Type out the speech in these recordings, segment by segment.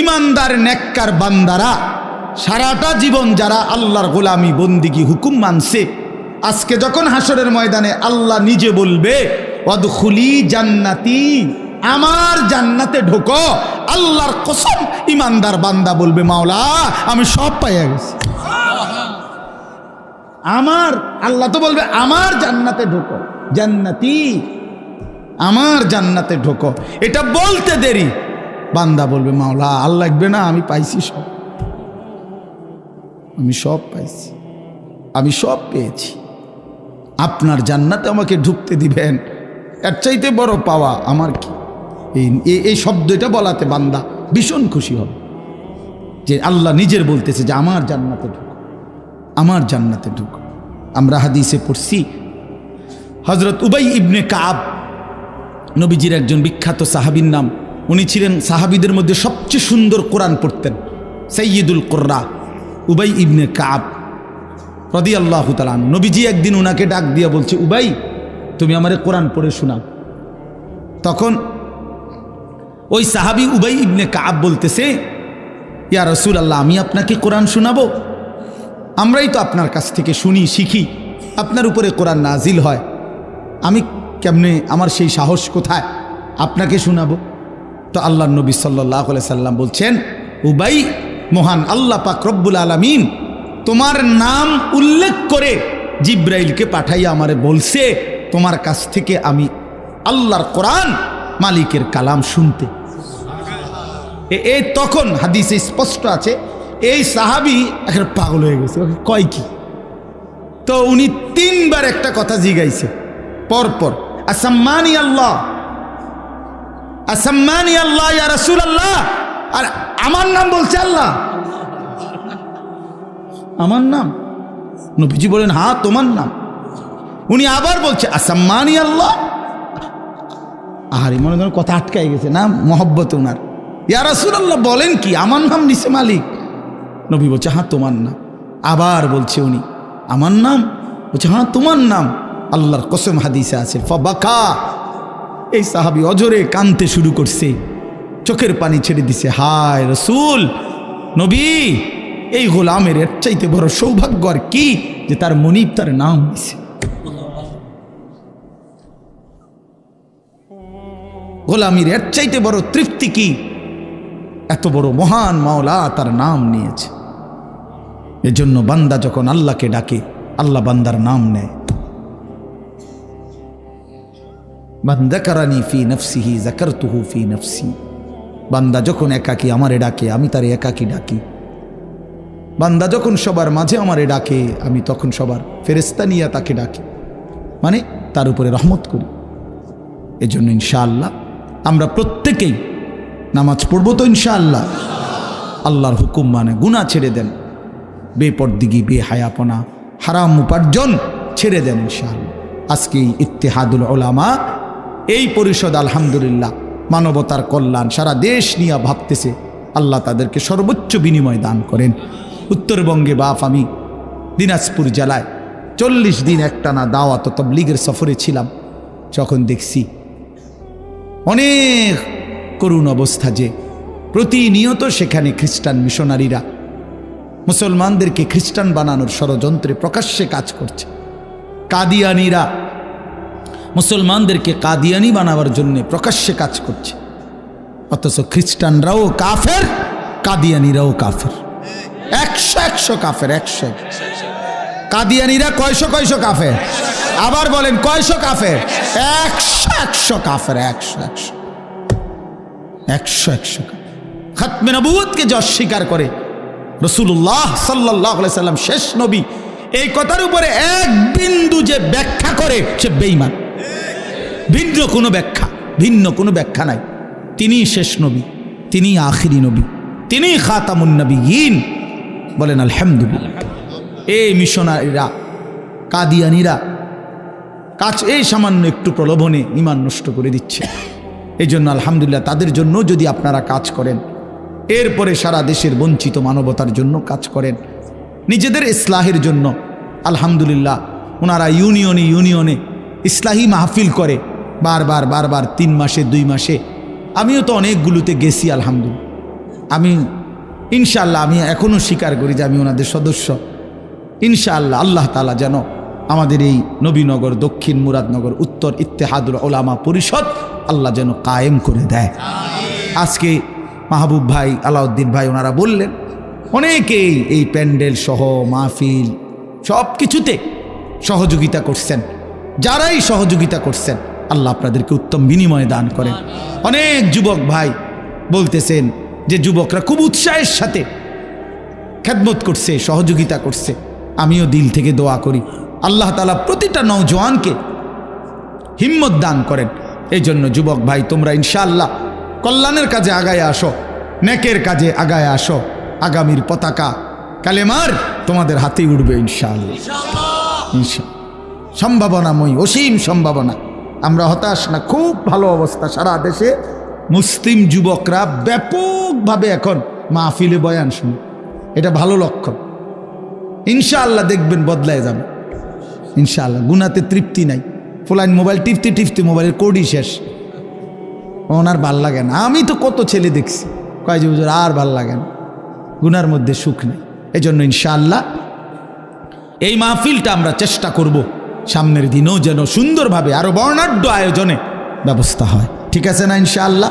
ইমানদার নেককার বান্দারা সারাটা জীবন যারা আল্লাহর গোলামি বন্দিগি হুকুম মানছে, আজকে যখন হাসরের ময়দানে আল্লাহ নিজে বলবে ওয়াদখুলি জান্নাতি, আমার জান্নাতে ঢোকো, আল্লাহর কসম ইমানদার বান্দা বলবে মাওলা আমি সব পাইয়া গেছি। আমার আল্লাহ তো বলবে আমার জান্নাতে ঢোকো, জান্নাতি আমার জান্নাতে ঢোকো। এটা বলতে দেরি বান্দা বলবে মাওলা আর লাগবে না, আমি পাইছি সব, আমি সব পাইছি, আমি সব পেয়েছি, আপনার জান্নাতে আমাকে ঢুকতে দিবেন, এর চাইতে বড় পাওয়া আমার কি। এই শব্দটা বলাতে বান্দা ভীষণ খুশি হবে যে আল্লাহ নিজের বলতেছে যে আমার জান্নাতে ঢুকো, আমার জান্নাতে ঢুকো। আমরা হাদিসে পড়ছি হযরত উবাই ইবনে কাব নবীজির একজন বিখ্যাত সাহাবীর নাম। উনি ছিলেন সাহাবীদের মধ্যে সবচেয়ে সুন্দর কোরআন পড়তেন, সাইয়্যিদুল কুররা উবাই ইবনে কাব রাদিয়াল্লাহু তাআলা। নবীজি একদিন উনাকে ডাক দিয়ে বলছে, উবাই তুমি আমারে কোরআন পড়ে শোনাও। তখন ওই সাহাবী উবাই ইবনে কাব বলতেছে, ইয়া রাসূলুল্লাহ আমি আপনাকে কোরআন শোনাবো? আমরাই তো আপনার কাছ থেকে শুনি শিখি, আপনার উপরে কোরআন নাজিল হয়, আমি কেমনে, আমার সেই সাহস কোথায় আপনাকে শোনাবো? তো আল্লাহর নবী সাল্লাল্লাহু আলাইহি সাল্লাম বলছেন, উবাই মহান আল্লাহ পাক রব্বুল আলামিন তোমার নাম উল্লেখ করে জিব্রাইলকে পাঠাইয়া আমারে বলছে তোমার কাছ থেকে আমি আল্লাহর কোরআন মালিকের কালাম শুনতে। তখন হাদিসে স্পষ্ট আছে এই সাহাবী একটা পাগল হয়ে গেছে, কয় কি? তো উনি তিনবার একটা কথা জিগাইছে পরপর, আসাম্মানি আল্লাহ, আসাম্মানি আল্লাহ ইয়া রাসূলুল্লাহ, আর আমার নাম বলছে আল্লাহ, আমার নাম। নবীজি বলেন হ্যাঁ তোমার নাম। উনি আবার বলছে আসাম্মানি আল্লাহ, আরে মনে করেন কথা আটকাই গেছে না মহব্বত উনার। ইয়া রাসূলুল্লাহ বলেন কি, আমার নাম নিছে মালিক। নবী বলছে হ্যাঁ তোমার নাম। আবার বলছে উনি আমার নাম, বলছে হ্যাঁ তোমার নাম। আল্লাহর কসম হাদিসে আছে ফাবাকা, এই সাহাবী অজরে কাঁদতে শুরু করছে, চোখের পানি ছেড়ে দিছে, হায় রাসূল নবী এই গোলামের এর চাইতে বড় সৌভাগ্য আর কি যে তার মনিব তার নাম দিছে। গোলামির এর চাইতে বড় তৃপ্তি কি, এত বড় মহান মাওলা তার নাম নিয়েছে। এজন্য বান্দা যখন আল্লাহকে ডাকে আল্লাহ বান্দার নাম নেয়। মান যাকারানি ফি নফসিহি যাকারতুহু ফি নফসি, বান্দা যখন একাকী আমারে ডাকে আমি তারে একাকী ডাকি। বান্দা যখন সবার মাঝে আমারে ডাকে আমি তখন সবার ফেরেশতা নিয়ে তাকে ডাকি, মানে তার উপরে রহমত করি। এজন্য ইনশাআল্লাহ আমরা প্রত্যেকেই নামাজ পড়বো তো ইনশাআল্লাহ, আল্লাহর হুকুম মানে গুনাহ ছেড়ে দেন, বেপরদিগি বেহায়াপনা হারাম উপার্জন ছেড়ে দেন ইনশাআল্লাহ। আজকে ইত্তেহাদুল উলামা এই পরিষদ আলহামদুলিল্লাহ মানবতার কল্যাণ সারা দেশ নিয়ে ভাবতেছে, আল্লাহ তাদেরকে সর্বোচ্চ বিনিময় দান করেন। উত্তরবঙ্গে বাপ আমি দিনাজপুর জেলায় 40 দিন একটানা দাওয়াত ও তাবলীগের সফরে ছিলাম, যখন দেখছি অনেক করুণ অবস্থা যে প্রতিনিয়ত সেখানে খ্রিস্টান মিশনারিরা মুসলমানদেরকে খ্রিস্টান বানানোর ষড়যন্ত্রে প্রকাশ্যে কাজ করছে। কাদিয়ানিরা মুসলমানদেরকে কাদিয়ানি বানাবার জন্য প্রকাশ্যে কাজ করছে, অথচ খ্রিস্টানরাও কাফের কাদিয়ানিরাও কাফের, 100 কাফের, 100। কাদিয়ানিরা কয়শো কাফের, আবার বলেন কয়শো কাফের, 100 কাফের, 100 খাতমে নবুয়তকে যে অস্বীকার করে, রাসূলুল্লাহ সাল্লাল্লাহু আলাইহি সাল্লাম শেষ নবী, এই কথার উপরে এক বিন্দু যে ব্যাখ্যা করে সে বেঈমান। ভিন্ন কোনো ব্যাখ্যা নাই। তিনিই শেষ নবী, তিনিই আখিরি নবী, তিনিই খাতামুন নবিয়্যিন। বলেন আলহামদুলিল্লাহ। এই মিশনারিরা কাদিয়ানিরা এই সামান্য একটু প্রলোভনে ঈমান নষ্ট করে দিচ্ছে। এই জন্য আলহামদুলিল্লাহ তাদের জন্য যদি আপনারা কাজ করেন, এরপরে সারা দেশের বঞ্চিত মানবতার জন্য কাজ করেন, নিজেদের ইসলাহের জন্য, আলহামদুলিল্লাহ ওনারা ইউনিয়নে ইসলাহি মাহফিল করে বারবার 3 মাসে 2 মাসে। আমিও তো অনেকগুলোতে গেছি আলহামদুলিল্লাহ। আমি ইনশাআল্লাহ আমি এখনও স্বীকার করি যে আমি ওনাদের সদস্য। ইনশাআল্লাহ আল্লাহ তাআলা যেন আমাদের এই নবীনগর, দক্ষিণ মুরাদনগর, উত্তর ইত্তেহাদুল উলামা পরিষদ আল্লাহ যেন কায়েম করে দেয়। আজকে মাহবুব ভাই, আলাউদ্দিন ভাই ওনারা বললেন অনেকেই এই প্যান্ডেল সহ মাহফিল সব কিছুতে সহযোগিতা করছেন। যারাই সহযোগিতা করছেন আল্লাহ আপনাদেরকে উত্তম বিনিময় দান করেন। অনেক যুবক ভাই বলতেছেন যে যুবকরা খুব উৎসাহের সাথে খেদমত করছে, সহযোগিতা করছে। আমিও দিল থেকে দোয়া করি আল্লাহ তাআলা প্রতিটা নওজোয়ানকে হিম্মত দান করেন। এই জন্য যুবক ভাই তোমরা ইনশাআল্লাহ কল্যাণের কাজে আগায় আসো, নেকের কাজে আগায় আসো। আগামীর পতাকা কালেমার তোমাদের হাতেই উঠবে ইনশাআল্লাহ। সম্ভাবনাময়, অসীম সম্ভাবনা। আমরা হতাশ না, খুব ভালো অবস্থা। সারা দেশে মুসলিম যুবকরা ব্যাপকভাবে এখন মাহফিলে বয়ান শুনে, এটা ভালো লক্ষণ। ইনশাআল্লাহ দেখবেন বদলায় যাবে ইনশাআল্লাহ। গুনাতে তৃপ্তি নাই। ফুলাইন মোবাইল টিপতে টিপতে মোবাইলের কোডই শেষ, ওনার ভাল লাগে না। আমি তো কত ছেলে দেখছি কয় যে হুজুর আর ভাল লাগে না, গুনার মধ্যে সুখ নেই। এই জন্য ইনশাআল্লাহ এই মাহফিলটা আমরা চেষ্টা করব সামনের দিনেও যেন সুন্দরভাবে আরো বর্ণাঢ্য আয়োজনে ব্যবস্থা হয়। ঠিক আছে না ইনশাআল্লাহ?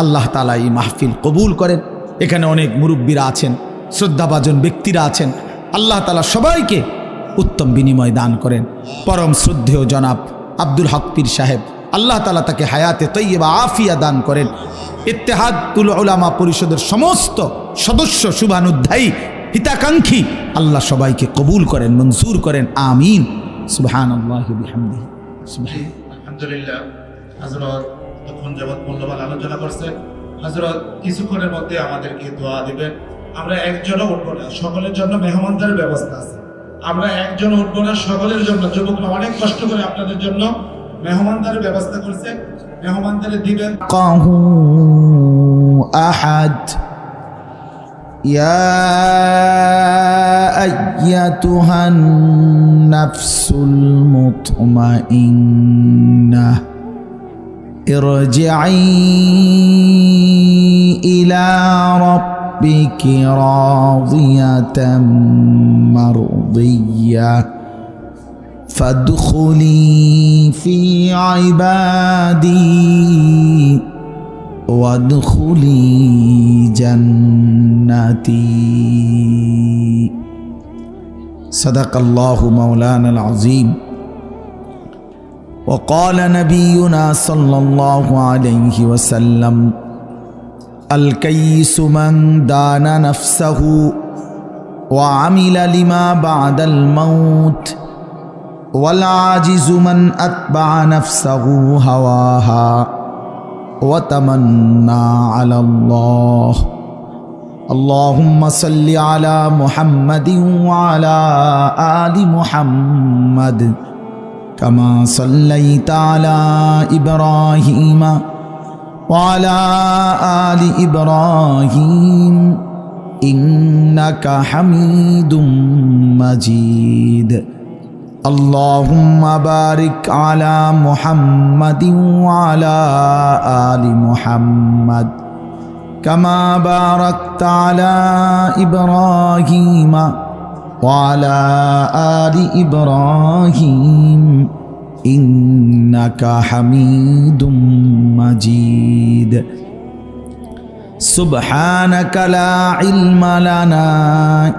আল্লাহ তাআলা এই মাহফিল কবুল করেন। এখানে অনেক মুরব্বীরা আছেন, শ্রদ্ধাভাজন ব্যক্তিরা আছেন। আল্লাহ তাআলা সবাইকে উত্তম বিনিময় দান করেন। পরম শ্রদ্ধেয় জনাব আব্দুল হক পীর সাহেব, আল্লাহ তাআলা তাকে হায়াতে তৈয়বা আফিয়া দান করেন। ইত্তেহাদুল উলামা পরিষদের সমস্ত সদস্য, শুভানুধ্যায়ী, হিতাকাঙ্ক্ষী আল্লাহ সবাইকে কবুল করেন, মঞ্জুর করেন। আমিন। সুবহানাল্লাহি ওয়া বিহামদিহি। আলহামদুলিল্লাহ। হযরত তখন যাবত মূল্যবান আলোচনা করছেন। হযরত কিছুক্ষণের মধ্যে আমাদেরকে দোয়া দিবেন। আমরা একজনও উঠবো না, সকলের জন্য মেহমানদারের ব্যবস্থা আছে। আমরা একজন উঠবো না, সকলের জন্য। যুবকরা অনেক কষ্ট করে আপনাদের জন্য মেহমানদারের ব্যবস্থা করছে, মেহমানদারে দিবেন। আহাদ ইয়া আইয়াতুহান নাফসুল মুতমাইন্নাহ ইরজিই ইলা রাব্বিকি রাদিয়াতাম মারদিয়্যাহ ফাদখুলি ফি ইবাদি ওয়াদখুলি জান্নাতি। সাদাকাল্লাহু মাওলানাল আযীম। وقال نبينا صلى الله عليه وسلم الكيس من دان نفسه وعمل لما بعد الموت والعاجز من أتبع نفسه هواها وتمنى على الله. اللهم صل على محمد وعلى آل محمد كما صليت على إبراهيم وعلى آل إبراهيم إنك حميد مجيد. اللهم بارك على محمد وعلى آل محمد كما باركت على إبراهيم وعلى آل إبراهيم إنك حميد مجيد. سبحانك لا علم لنا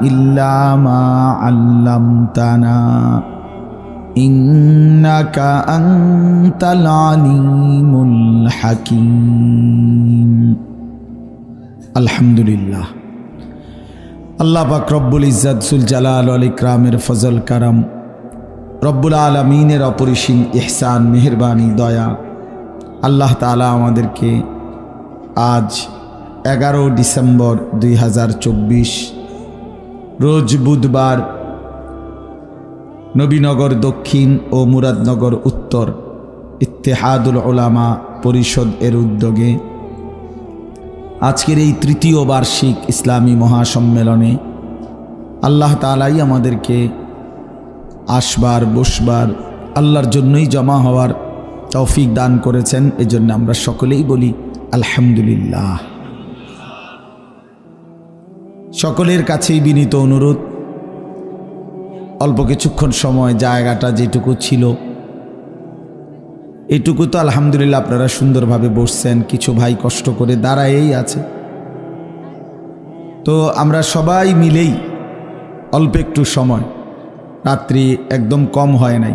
إلا ما علمتنا إنك أنت العليم الحكيم. الحمد لله. আল্লাহ পাক রব্বুল ইজ্জত জুল জালাল ওয়াল ইকরামের ফজল কারাম, রব্বুল আলামিনের অপরিসীম ইহসান, মেহেরবানি, দয়া। আল্লাহ তাআলা আমাদেরকে আজ 11 ডিসেম্বর 2024 রোজ বুধবার নবীনগর দক্ষিণ ও মুরাদনগর উত্তর ইত্তেহাদুল উলামা পরিষদ এর উদ্যোগে আজকের এই তৃতীয় বার্ষিক ইসলামী মহাসম্মেলনে আল্লাহ তাআলাই আমাদেরকে আসবার, বসবার, আল্লাহর জন্যই জমা হওয়ার তৌফিক দান করেছেন। এজন্য আমরা সকলেই বলি আলহামদুলিল্লাহ। সকলের কাছেই বিনীত অনুরোধ, অল্প কিছুক্ষণ সময় জায়গাটা যেটুকু ছিল এটুকু তো আলহামদুলিল্লাহ আপনারা সুন্দরভাবে বসছেন, কিছু ভাই কষ্ট করে দাঁড়ায়েই আছে। তো আমরা সবাই মিলেই অল্প একটু সময়, রাত্রি একদম কম হয় নাই,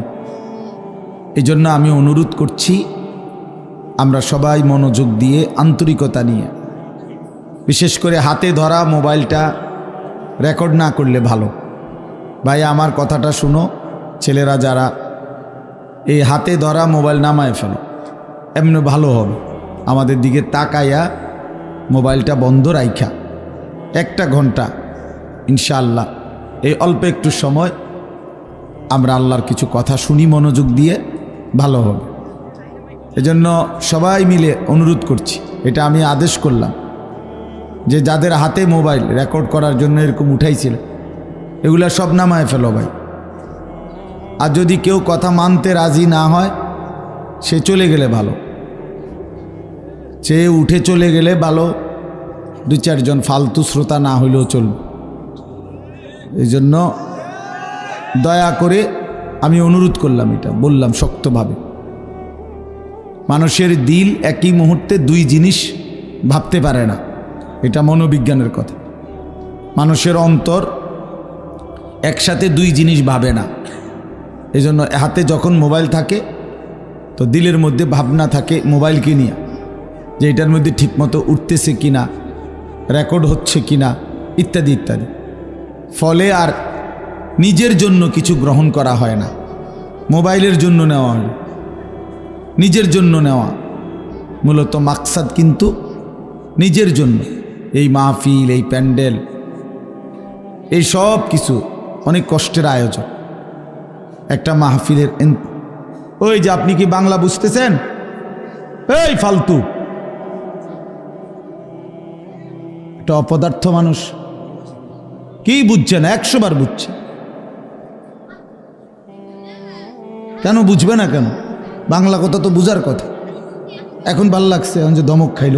এই জন্য আমি অনুরোধ করছি আমরা সবাই মনোযোগ দিয়ে আন্তরিকতা নিয়ে, বিশেষ করে হাতে ধরা মোবাইলটা রেকর্ড না করলে ভালো। ভাই আমার কথাটা শুনো, ছেলেরা যারা এই হাতে ধরা মোবাইল নামায় ফেলো, এমনি ভালো হবে। আমাদের দিকে তাকাইয়া মোবাইলটা বন্ধ রাইখা 1 ঘন্টা ইনশাআল্লাহ এই অল্প একটু সময় আমরা আল্লাহর কিছু কথা শুনি মনোযোগ দিয়ে, ভালো হবে। এজন্য সবাই মিলে অনুরোধ করছি, এটা আমি আদেশ করলাম যে যাদের হাতে মোবাইল রেকর্ড করার জন্য এরকম উঠাইছিল এগুলা সব নামায় ফেলো ভাই। আর যদি কেউ কথা মানতে রাজি না হয় সে চলে গেলে ভালো, সে উঠে চলে গেলে ভালো, 2-4 জন ফালতু শ্রোতা না হইলেও চলবে। এই জন্য দয়া করে আমি অনুরোধ করলাম, এটা বললাম শক্তভাবে। মানুষের দিল একই মুহূর্তে 2 জিনিস ভাবতে পারে না, এটা মনোবিজ্ঞানের কথা। মানুষের অন্তর একসাথে 2 জিনিস ভাবে না। এই জন্য হাতে যখন মোবাইল থাকে তো দিলের মধ্যে ভাবনা থাকে মোবাইলকে নিয়ে, যে এটার মধ্যে ঠিকমতো উঠতেছে কিনা, রেকর্ড হচ্ছে কিনা, ইত্যাদি ইত্যাদি। ফলে আর নিজের জন্য কিছু গ্রহণ করা হয় না, মোবাইলের জন্য নেওয়া হয়, নিজের জন্য নেওয়া মূলত মাকসাদ কিন্তু নিজের জন্য। এই মাহফিল, এই প্যান্ডেল, এই সব কিছু অনেক কষ্টের আয়োজন। একটা মাহফিলের ওই যে আপনি কি বাংলা বুঝতেছেন? এই ফালতু একটা অপদার্থ মানুষ, কি বুঝছে না? 100 বার বুঝছে, কেন বুঝবে না? কেন? বাংলা কথা তো বুঝার কথা। এখন ভাল লাগছে যে ধমক খাইল।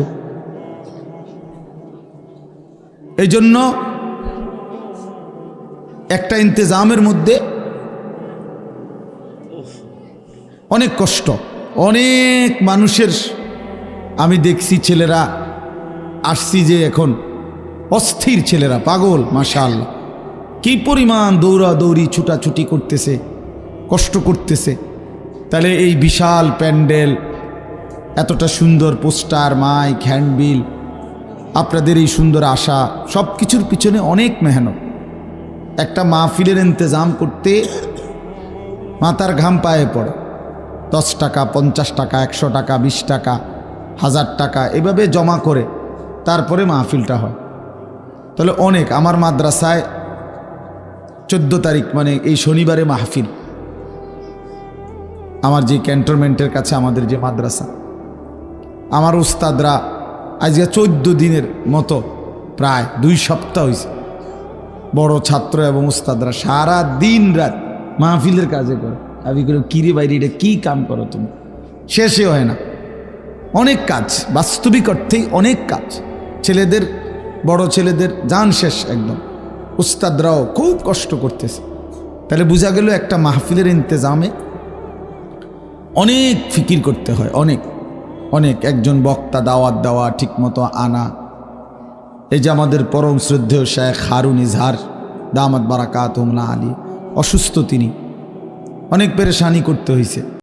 এই জন্য একটা ইন্তেজামের মধ্যে অনেক কষ্ট, অনেক মানুষের আমি দেখছি। ছেলেরা আসছি যে এখন অস্থির, ছেলেরা পাগল, মাশাআল্লাহ, কি পরিমাণ দৌড়াদৌড়ি ছুটাছুটি করতেছে, কষ্ট করতেছে। তাহলে এই বিশাল প্যান্ডেল, এতটা সুন্দর পোস্টার, মাইক, হ্যান্ডবিল, আপনাদের এই সুন্দর আশা, সব কিছুর পিছনে অনেক মেহনত। একটা মাহফিলের ইন্তজাম করতে মাথার ঘাম পায়ে পড়ে। 10 টাকা, 50 টাকা, 100 টাকা, 20 টাকা, 1000 টাকা এভাবে জমা করে তারপরে মাহফিলটা হয়। তাহলে অনেক। আমার মাদ্রাসায় 14 তারিখ মানে এই শনিবারে মাহফিল। আমার যে ক্যান্টনমেন্টের কাছে আমাদের যে মাদ্রাসা, আমার উস্তাদরা আজকে 14 দিনের মতো, প্রায় 2 সপ্তাহ হয়েছে, বড় ছাত্র এবং উস্তাদরা সারা দিন রাত মাহফিলের কাজে করে। আমি করে কিরে বাইরে, এটা কী কাম করো তুমি? শেষে হয় না, অনেক কাজ, বাস্তবিক অর্থেই অনেক কাজ। ছেলেদের, বড় ছেলেদের জান শেষ একদম। উস্তাদরাও খুব কষ্ট করতেছে। তাহলে বোঝা গেল একটা মাহফিলের ইন্তজামে অনেক ফিকির করতে হয়, অনেক অনেক। একজন বক্তা দাওয়াত দেওয়া, ঠিকমতো আনা। এই যে আমাদের পরম শ্রদ্ধেয় শেখ হারুন ইজহার দামাত বারাকাতুহুম আলী, অসুস্থ, তিনি অনেক পেরেশানি করতে হয়েছে।